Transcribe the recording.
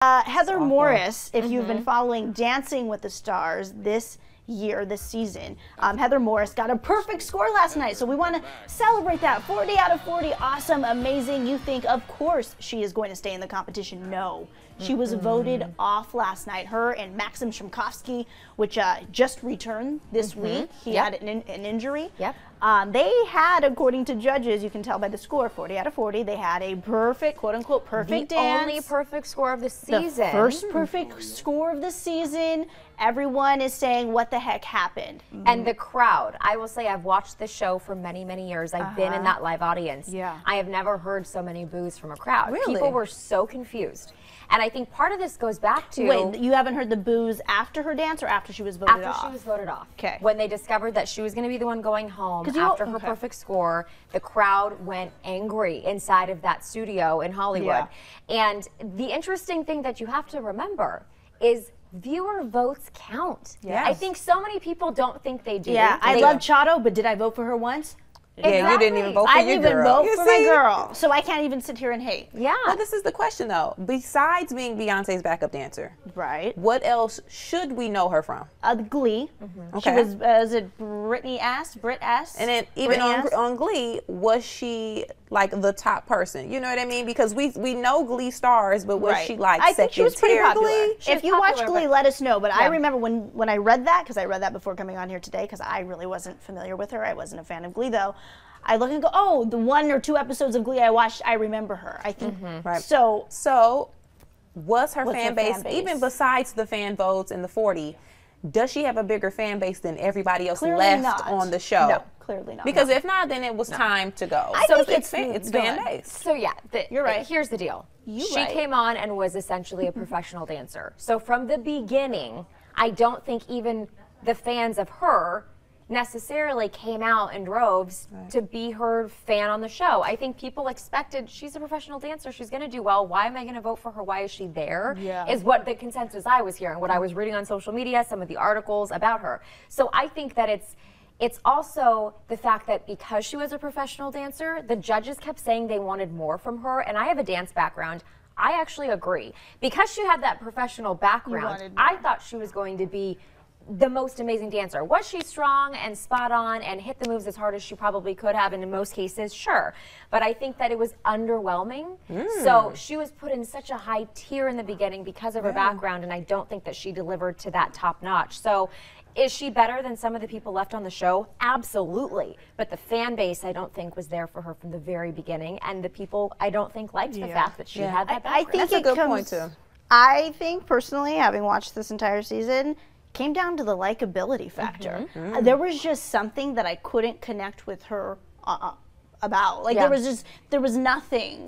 Heather Morris, if you've been following Dancing with the Stars this season, Heather Morris got a perfect score last night, so we want to celebrate that. 40 out of 40, awesome, amazing. You think, of course, she is going to stay in the competition. No, she was voted off last night. Her and Maxim Shimkovsky, which just returned this week. He had an injury. They had, according to judges, you can tell by the score, 40 out of 40, they had a perfect, quote-unquote, perfect dance. The only perfect score of the season. The first perfect score of the season. Everyone is saying, what the heck happened? And the crowd. I will say I've watched the show for many, many years. I've been in that live audience. I have never heard so many boos from a crowd. Really? People were so confused. And I think part of this goes back to... Wait, you haven't heard the boos after her dance or after she was voted off? After she was voted off. Okay. When they discovered that she was going to be the one going home after her perfect score, the crowd went angry inside of that studio in Hollywood. And the interesting thing that you have to remember is viewer votes count. I think so many people don't think they do. I love Chato, but did I vote for her once? Yeah, you didn't even vote for I your didn't even vote for my girl, so I can't even sit here and hate. Well, this is the question, though. Besides being Beyonce's backup dancer, what else should we know her from? Glee. She was, is it Brit S? And then even on Glee, was she like the top person? You know what I mean? Because we know Glee stars, but was she like I think she was pretty popular. Glee? If you watch Glee, let us know. But I remember when I read that, because I read that before coming on here today, because I really wasn't familiar with her. I wasn't a fan of Glee, though. I look and go, oh, the 1 or 2 episodes of Glee I watched, I remember her. I think So was her fan base, even besides the fan votes and the 40, does she have a bigger fan base than everybody else left on the show? No, clearly not. Because if not, then it was time to go. I think it's fan base. So yeah, you're right. Here's the deal. She came on and was essentially a professional dancer. So from the beginning, I don't think even the fans of her necessarily came out in droves to be her fan on the show. I think people expected, she's a professional dancer, she's going to do well, why am I going to vote for her, why is she there? Is what the consensus I was hearing, what I was reading on social media, some of the articles about her. So I think that it's also the fact that because she was a professional dancer, the judges kept saying they wanted more from her, and I have a dance background. I actually agree. Because she had that professional background, I thought she was going to be the most amazing dancer. Was she strong and spot on and hit the moves as hard as she probably could have, and in most cases, sure. But I think that it was underwhelming. So she was put in such a high tier in the beginning because of her background, and I don't think that she delivered to that top notch. So is she better than some of the people left on the show? Absolutely. But the fan base, I don't think, was there for her from the very beginning, and the people, I don't think, liked the fact that she had that background. I think that's a good point, too. I think, personally, having watched this entire season, came down to the likability factor. There was just something that I couldn't connect with her about. Like there was nothing.